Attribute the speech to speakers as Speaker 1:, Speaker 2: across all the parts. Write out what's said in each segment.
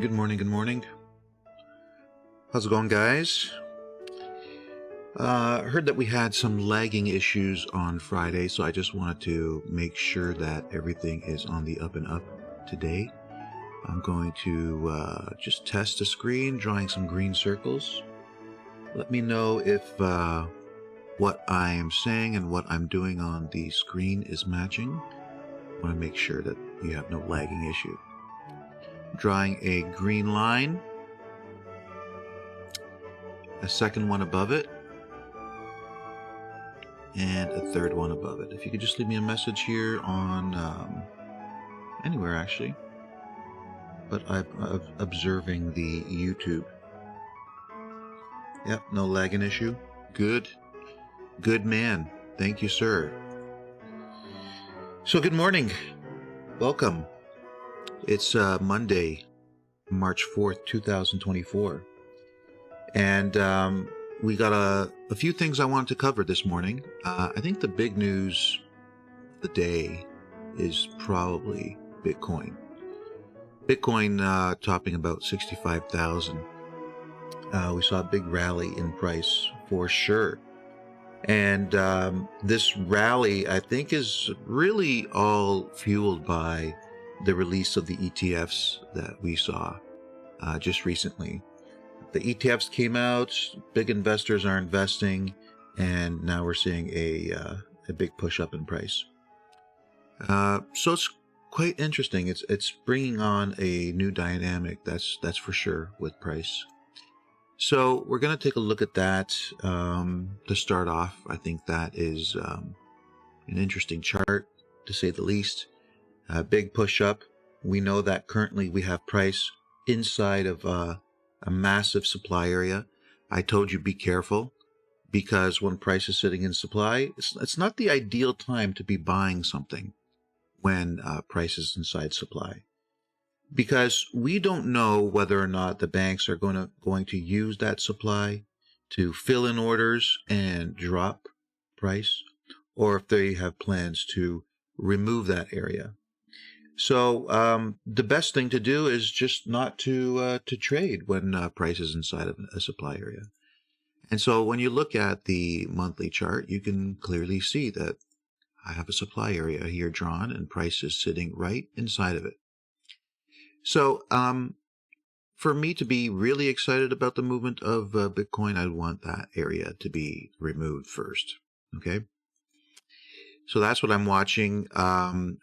Speaker 1: Good morning, good morning. How's it going, guys? Heard that we had some lagging issues on Friday, so I just wanted to make sure that everything is on the up and up today. I'm going to just test the screen, drawing some green circles. Let me know if what I am saying and what I'm doing on the screen is matching. I want to make sure that you have no lagging issue. Drawing a green line, a second one above it, and a third one above it. If you could just leave me a message here on anywhere actually, but I'm observing the YouTube. Yep, no lagging issue. Good man. Thank you, sir. So good morning. Welcome. It's Monday, March 4th, 2024. And we got a few things I wanted to cover this morning. I think the big news of the day is probably Bitcoin. Bitcoin topping about 65,000. We saw a big rally in price for sure. And this rally, I think, is really all fueled by the release of the ETFs that we saw just recently. The ETFs came out, big investors are investing, and now we're seeing a big push up in price. So it's quite interesting. It's bringing on a new dynamic, that's for sure, with price. So we're going to take a look at that to start off. I think that is an interesting chart, to say the least. A big push up. We know that currently we have price inside of a massive supply area. I told you be careful, because when price is sitting in supply, it's not the ideal time to be buying something when price is inside supply, because we don't know whether or not the banks are going to use that supply to fill in orders and drop price, or if they have plans to remove that area. So the best thing to do is just not to trade when price is inside of a supply area. And so when you look at the monthly chart, you can clearly see that I have a supply area here drawn, and price is sitting right inside of it. So for me to be really excited about the movement of Bitcoin, I'd want that area to be removed first. Okay. So that's what I'm watching.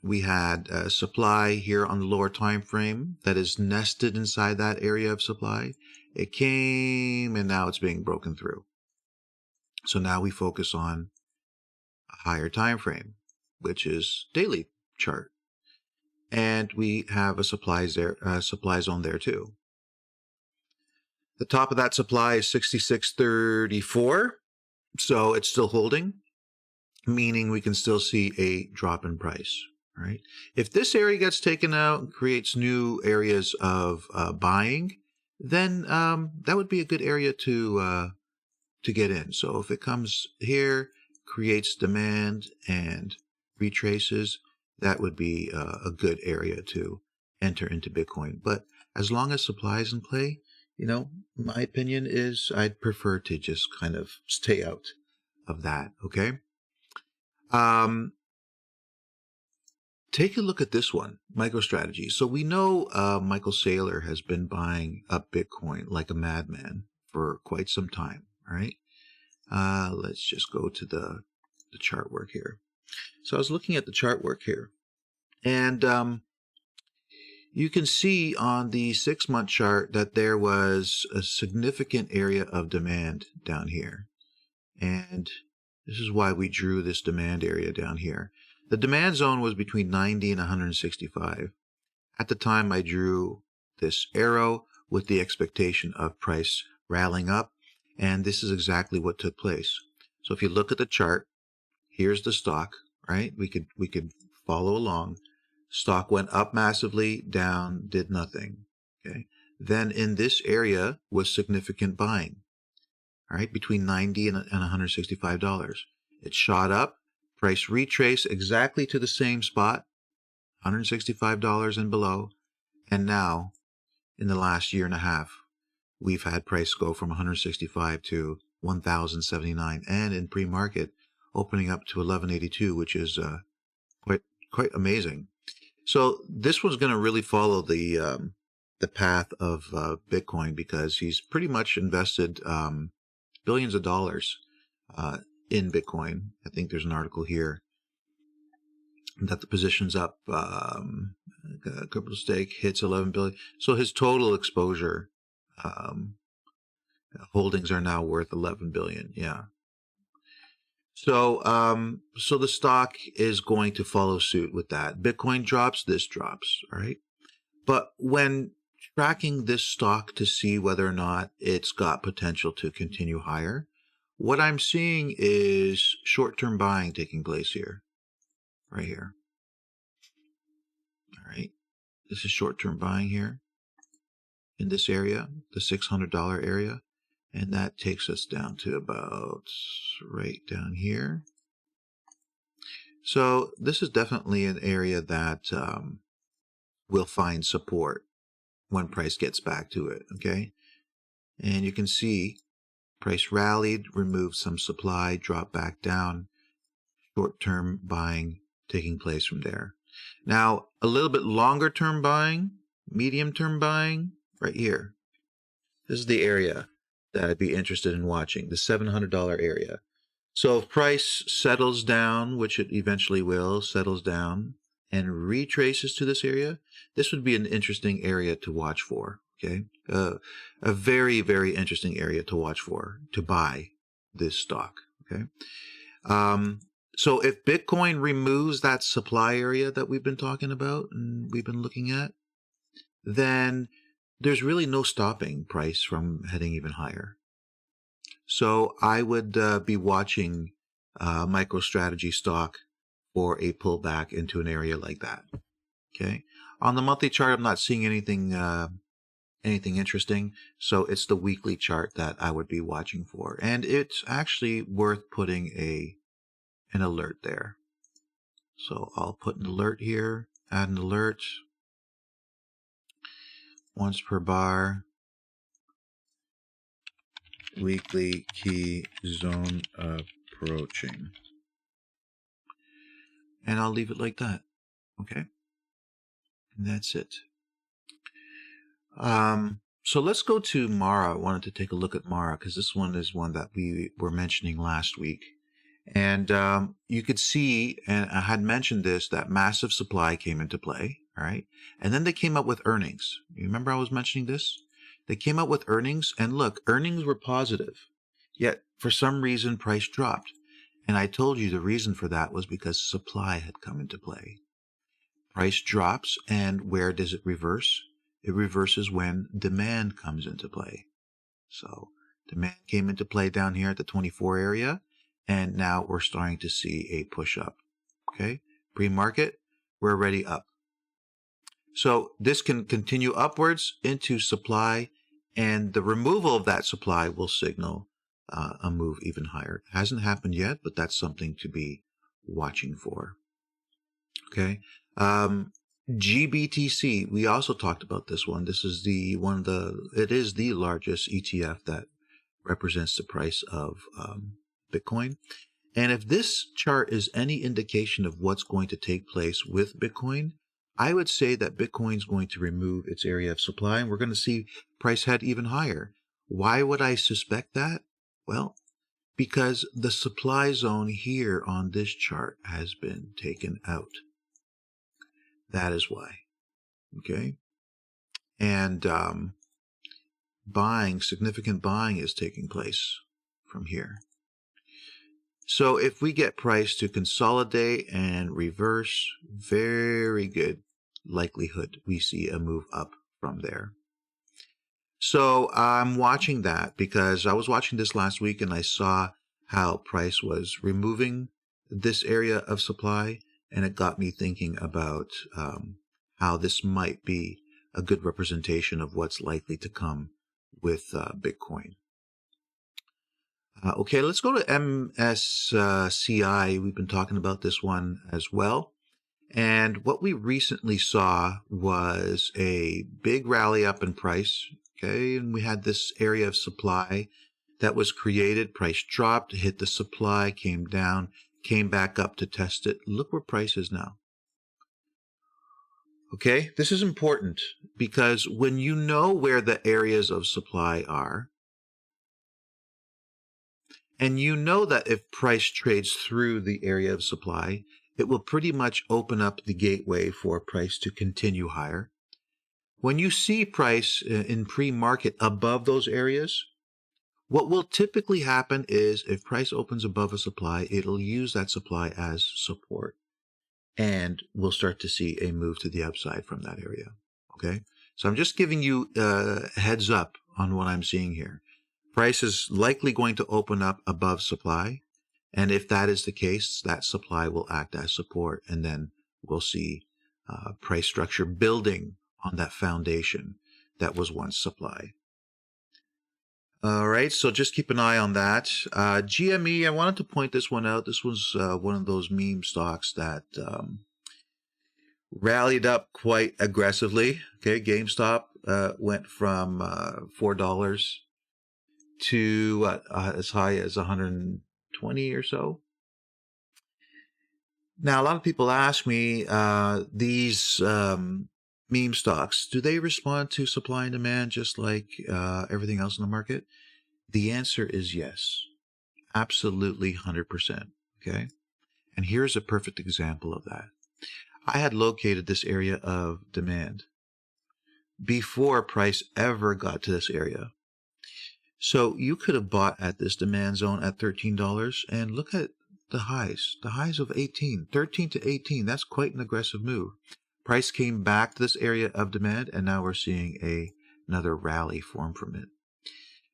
Speaker 1: We had supply here on the lower time frame that is nested inside that area of supply. It came, and now it's being broken through. So now we focus on a higher time frame, which is daily chart. And we have a supply zone there too. The top of that supply is 66.34, so it's still holding, meaning we can still see a drop in price, right? If this area gets taken out and creates new areas of buying, then that would be a good area to get in. So if it comes here, creates demand and retraces, that would be a good area to enter into Bitcoin. But as long as supply is in play, my opinion is I'd prefer to just kind of stay out of that, okay? Take a look at this one, MicroStrategy. So we know Michael Saylor has been buying up Bitcoin like a madman for quite some time, all right? Let's just go to the chart work here. So I was looking at the chart work here, and you can see on the 6-month chart that there was a significant area of demand down here. And this is why we drew this demand area down here. The demand zone was between 90 and 165. At the time, I drew this arrow with the expectation of price rallying up, and this is exactly what took place. So if you look at the chart, here's the stock, right? We could follow along. Stock went up massively, down, did nothing. Okay. Then in this area was significant buying. All right, between $90 and $165. It shot up, price retraced exactly to the same spot, $165 and below, and now in the last year and a half, we've had price go from 165 to 1,079, and in pre-market opening up to 1182, which is quite amazing. So this one's going to really follow the path of Bitcoin, because he's pretty much invested billions of dollars in Bitcoin. I think there's an article here that the position's up. Crypto stake hits 11 billion. So his total exposure holdings are now worth 11 billion. Yeah. So so the stock is going to follow suit with that. Bitcoin drops, this drops, all right? But when tracking this stock to see whether or not it's got potential to continue higher, what I'm seeing is short-term buying taking place here, right here. All right. This is short-term buying here in this area, the $600 area. And that takes us down to about right down here. So this is definitely an area that will find support when price gets back to it, okay? And you can see price rallied, removed some supply, dropped back down, short-term buying taking place from there. Now, a little bit longer-term buying, medium-term buying, right here. This is the area that I'd be interested in watching, the $700 area. So if price settles down, which it eventually will, settles down and retraces to this area, this would be an interesting area to watch for, okay? A very, very interesting area to watch for, to buy this stock, okay? So if Bitcoin removes that supply area that we've been talking about and we've been looking at, then there's really no stopping price from heading even higher. So I would be watching MicroStrategy stock for a pullback into an area like that. Okay. On the monthly chart, I'm not seeing anything interesting. So it's the weekly chart that I would be watching for, and it's actually worth putting an alert there. So I'll put an alert here. Add an alert. Once per bar, weekly key zone approaching. And I'll leave it like that. Okay. And that's it. So let's go to Mara. I wanted to take a look at Mara because this one is one that we were mentioning last week. And you could see, and I had mentioned this, that massive supply came into play. All right. And then they came up with earnings. You remember I was mentioning this? They came out with earnings, and look, earnings were positive. Yet, for some reason, price dropped. And I told you the reason for that was because supply had come into play. Price drops, and where does it reverse? It reverses when demand comes into play. So, demand came into play down here at the 24 area, and now we're starting to see a push up. Okay? Pre-market, we're already up. So this can continue upwards into supply, and the removal of that supply will signal a move even higher. It hasn't happened yet, but that's something to be watching for. Okay. GBTC, we also talked about this one. This is it is the largest ETF that represents the price of Bitcoin. And if this chart is any indication of what's going to take place with Bitcoin, I would say that Bitcoin's going to remove its area of supply, and we're going to see price head even higher. Why would I suspect that? Well, because the supply zone here on this chart has been taken out. That is why. Okay? And significant buying is taking place from here. So if we get price to consolidate and reverse, very good likelihood we see a move up from there. So I'm watching that because I was watching this last week and I saw how price was removing this area of supply, and it got me thinking about how this might be a good representation of what's likely to come with Bitcoin. Okay, let's go to MSCI. We've been talking about this one as well. And what we recently saw was a big rally up in price. Okay, and we had this area of supply that was created. Price dropped, hit the supply, came down, came back up to test it. Look where price is now. Okay, this is important because when you know where the areas of supply are, and you know that if price trades through the area of supply, it will pretty much open up the gateway for price to continue higher. When you see price in pre-market above those areas, what will typically happen is if price opens above a supply, it'll use that supply as support. And we'll start to see a move to the upside from that area. Okay, so I'm just giving you a heads up on what I'm seeing here. Price is likely going to open up above supply, and if that is the case, that supply will act as support, and then we'll see price structure building on that foundation that was once supply. All right, so just keep an eye on that. GME, I wanted to point this one out. This was one of those meme stocks that rallied up quite aggressively. Okay, GameStop went from $4 to as high as 120 or so. Now, a lot of people ask me, these meme stocks, do they respond to supply and demand just like everything else in the market? The answer is yes, absolutely 100%. Okay, and here's a perfect example of that. I had located this area of demand before price ever got to this area. So you could have bought at this demand zone at $13, and look at the highs of 18, 13 to 18. That's quite an aggressive move. Price came back to this area of demand, and now we're seeing another rally form from it.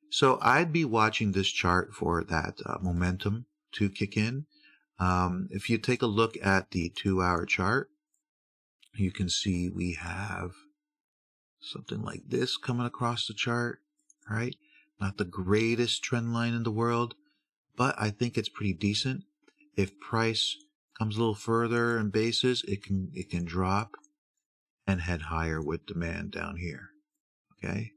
Speaker 1: So I'd be watching this chart for that momentum to kick in. If you take a look at the 2-hour chart, you can see we have something like this coming across the chart, right? Not the greatest trend line in the world, but I think it's pretty decent. If price comes a little further in basis, it can drop and head higher with demand down here. Okay,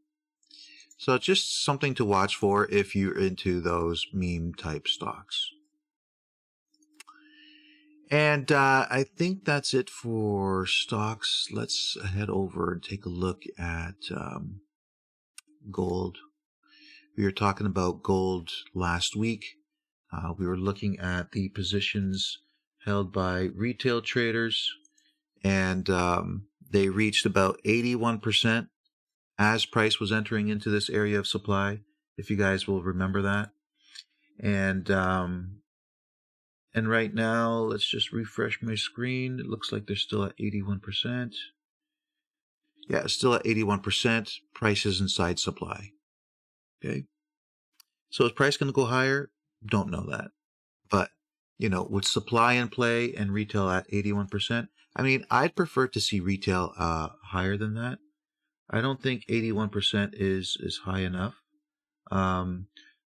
Speaker 1: so it's just something to watch for if you're into those meme type stocks. And I think that's it for stocks. Let's head over and take a look at gold. We were talking about gold last week. We were looking at the positions held by retail traders, and they reached about 81% as price was entering into this area of supply, if you guys will remember that. And right now, let's just refresh my screen. It looks like they're still at 81%. Yeah, it's still at 81%. Price is inside supply. Okay. So is price going to go higher? Don't know that. But, you know, with supply in play and retail at 81%, I mean, I'd prefer to see retail higher than that. I don't think 81% is high enough.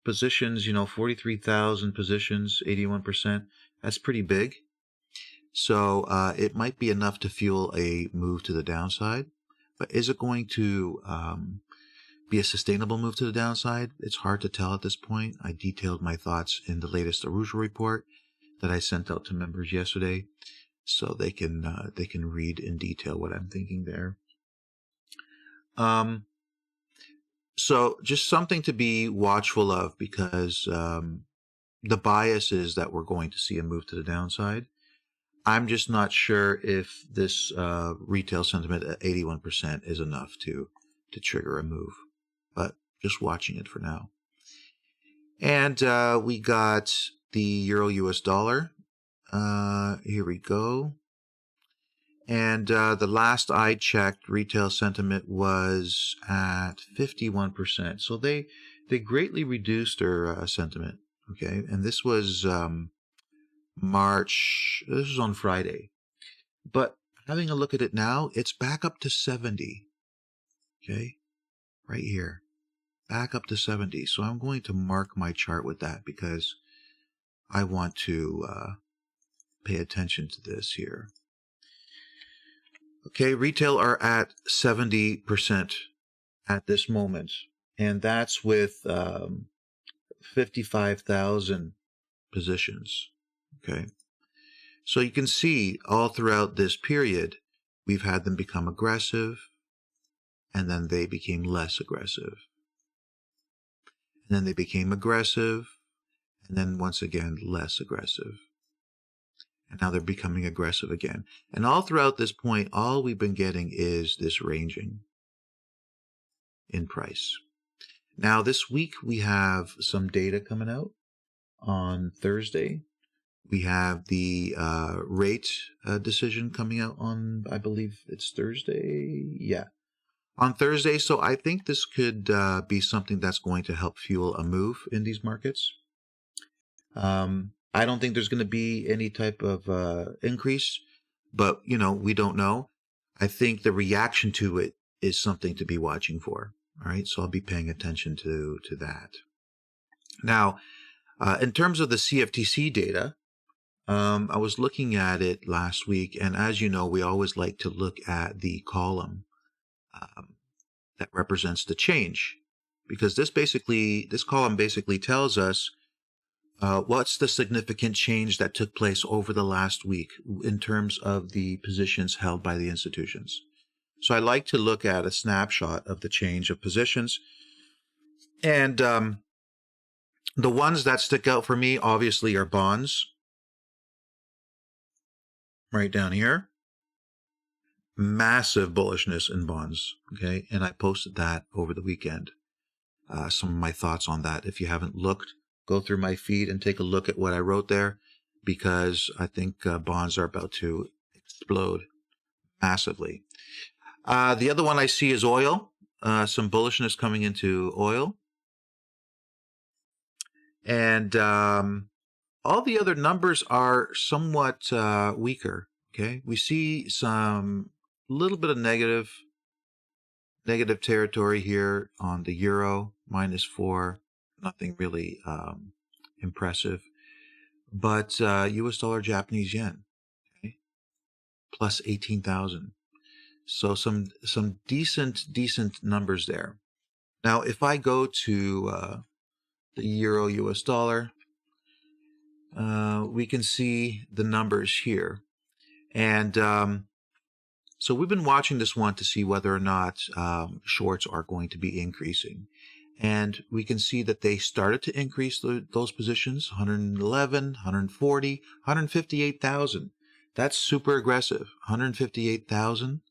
Speaker 1: Positions, you know, 43,000 positions, 81%, that's pretty big. So it might be enough to fuel a move to the downside. But is it going to be a sustainable move to the downside? It's hard to tell at this point. I detailed my thoughts in the latest EURUSD report that I sent out to members yesterday, so they can read in detail what I'm thinking there. So just something to be watchful of, because the bias is that we're going to see a move to the downside. I'm just not sure if this retail sentiment at 81% is enough to trigger a move, but just watching it for now. And we got the Euro US dollar. Here we go. And the last I checked, retail sentiment was at 51%. So they greatly reduced their sentiment. Okay, and this was March. This was on Friday. But having a look at it now, it's back up to 70. Okay, right here, back up to 70. So I'm going to mark my chart with that because I want to pay attention to this here. Okay, retail are at 70% at this moment, and that's with 55,000 positions. Okay, so you can see all throughout this period, we've had them become aggressive, and then they became less aggressive. And then they became aggressive, and then once again less aggressive. And now they're becoming aggressive again. And all throughout this point, all we've been getting is this ranging in price. Now this week we have some data coming out on Thursday. We have the rate decision coming out on, I believe it's Thursday. Yeah, on Thursday. So I think this could be something that's going to help fuel a move in these markets. I don't think there's going to be any type of increase, but, you know, we don't know. I think the reaction to it is something to be watching for. All right, so I'll be paying attention to that. Now, in terms of the CFTC data, I was looking at it last week, and as you know, we always like to look at the column that represents the change, because this column basically tells us what's the significant change that took place over the last week in terms of the positions held by the institutions. So I like to look at a snapshot of the change of positions. And the ones that stick out for me, obviously, are bonds. Right down here. Massive bullishness in bonds. Okay, and I posted that over the weekend. Some of my thoughts on that. If you haven't looked, go through my feed and take a look at what I wrote there, because I think bonds are about to explode massively. The other one I see is oil. Some bullishness coming into oil. And all the other numbers are somewhat weaker. Okay, we see some little bit of negative territory here on the euro, -4. Nothing really impressive. But US dollar, Japanese yen, okay, plus 18,000. So some decent numbers there. Now, if I go to the euro US dollar, we can see the numbers here. And so we've been watching this one to see whether or not shorts are going to be increasing. And we can see that they started to increase those positions, 111, 140, 158,000. That's super aggressive, 158,000,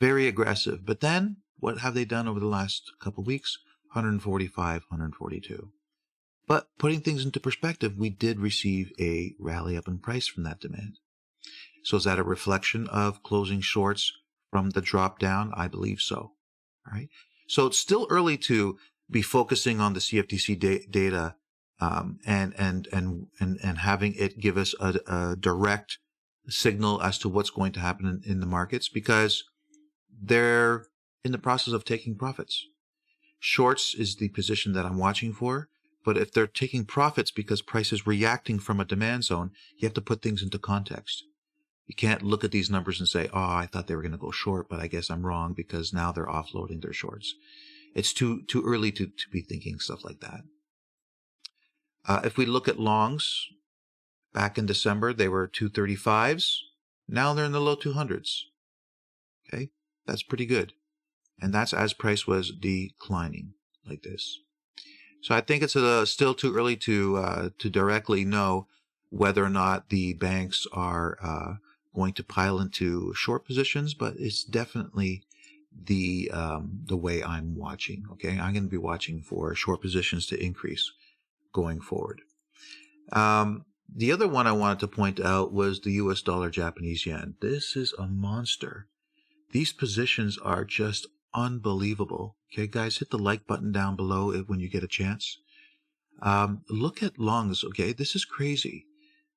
Speaker 1: very aggressive. But then what have they done over the last couple of weeks? 145, 142. But putting things into perspective, we did receive a rally up in price from that demand. So is that a reflection of closing shorts from the drop down? I believe so. All right. So it's still early to be focusing on the CFTC data and having it give us a direct signal as to what's going to happen in the markets, because they're in the process of taking profits. Shorts is the position that I'm watching for. But if they're taking profits because price is reacting from a demand zone, you have to put things into context. You can't look at these numbers and say, oh, I thought they were going to go short, but I guess I'm wrong because now they're offloading their shorts. It's too early to be thinking stuff like that. If we look at longs, back in December, they were 235s. Now they're in the low 200s. Okay, that's pretty good. And that's as price was declining like this. So I think it's still too early to directly know whether or not the banks are going to pile into short positions, but it's definitely the way I'm watching. Okay, I'm going to be watching for short positions to increase going forward. The other one I wanted to point out was the US dollar, Japanese yen. This is a monster. These positions are just unbelievable. Okay, guys, hit the like button down below when you get a chance. Look at longs. Okay, this is crazy.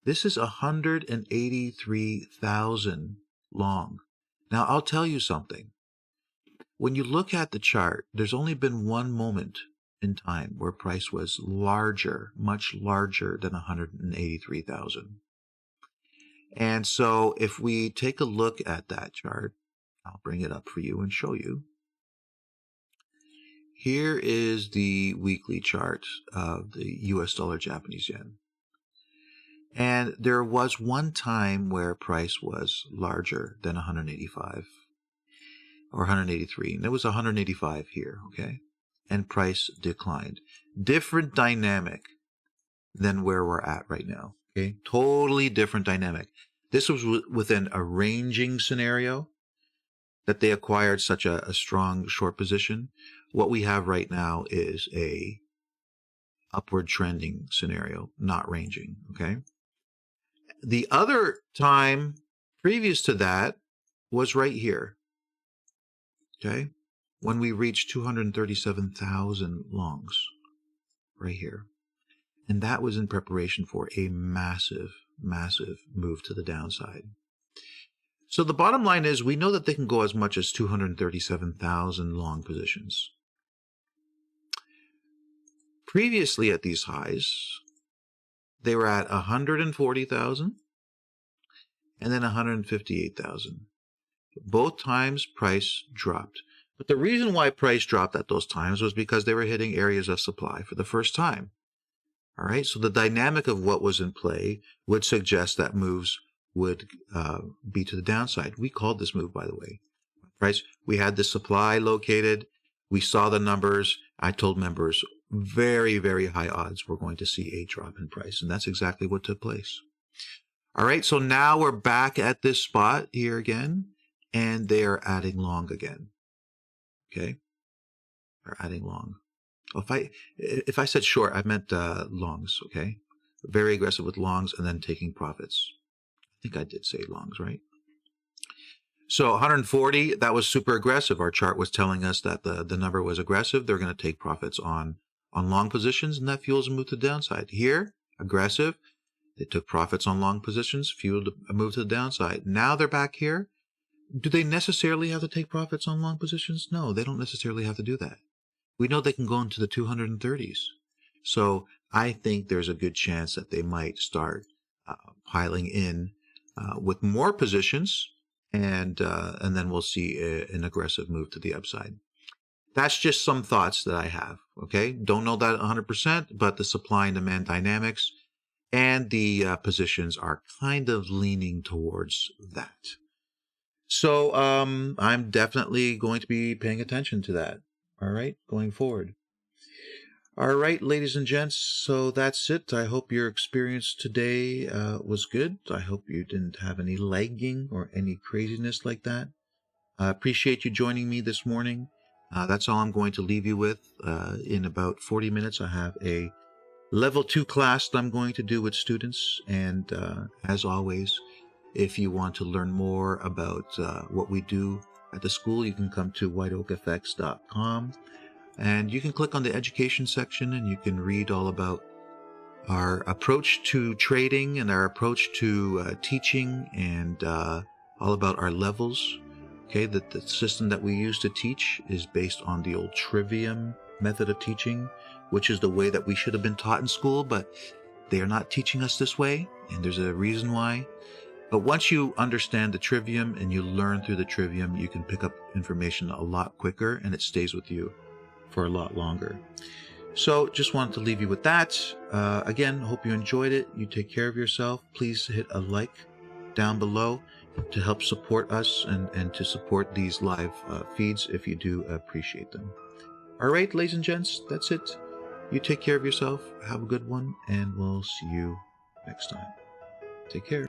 Speaker 1: This is 183,000 long. Now, I'll tell you something. When you look at the chart, there's only been one moment in time where price was larger, much larger than 183,000. And so if we take a look at that chart, I'll bring it up for you and show you. Here is the weekly chart of the US dollar Japanese yen. And there was one time where price was larger than 185 or 183. And it was 185 here, okay? And price declined. Different dynamic than where we're at right now, okay? Totally different dynamic. This was within a ranging scenario that they acquired such a strong short position. What we have right now is a upward trending scenario, not ranging, okay? The other time previous to that was right here, okay? When we reached 237,000 longs, right here. And that was in preparation for a massive, massive move to the downside. So the bottom line is we know that they can go as much as 237,000 long positions. Previously at these highs, they were at 140,000 and then 158,000. Both times price dropped. But the reason why price dropped at those times was because they were hitting areas of supply for the first time. All right, so the dynamic of what was in play would suggest that moves would be to the downside. We called this move, by the way. Price, we had the supply located. We saw the numbers. I told members very, very high odds we're going to see a drop in price, and that's exactly what took place. All right, so now we're back at this spot here again, and they are adding long again. Okay, they're adding long. If I said short, I meant longs. Okay, very aggressive with longs and then taking profits. I think I did say longs, right? So 140, that was super aggressive. Our chart was telling us that the number was aggressive. They're going to take profits on long positions, and that fuels a move to the downside. Here, aggressive. They took profits on long positions, fueled a move to the downside. Now they're back here. Do they necessarily have to take profits on long positions? No, they don't necessarily have to do that. We know they can go into the 230s. So I think there's a good chance that they might start piling in with more positions, and then we'll see an aggressive move to the upside. That's just some thoughts that I have, okay? Don't know that 100%, but the supply and demand dynamics and the positions are kind of leaning towards that. So I'm definitely going to be paying attention to that, all right, going forward. All right, ladies and gents, so that's it. I hope your experience today was good. I hope you didn't have any lagging or any craziness like that. I appreciate you joining me this morning. That's all I'm going to leave you with. In about 40 minutes, I have a level 2 class that I'm going to do with students. And as always, if you want to learn more about what we do at the school, you can come to whiteoakfx.com. And you can click on the education section and you can read all about our approach to trading and our approach to teaching, and all about our levels. Okay, the system that we use to teach is based on the old trivium method of teaching, which is the way that we should have been taught in school, but they are not teaching us this way, and there's a reason why. But once you understand the trivium and you learn through the trivium, you can pick up information a lot quicker and it stays with you for a lot longer. So just wanted to leave you with that. Again, hope you enjoyed it. You take care of yourself. Please hit a like down below to help support us and to support these live feeds if you do appreciate them. All right, ladies and gents, that's it. You take care of yourself. Have a good one, and we'll see you next time. Take care.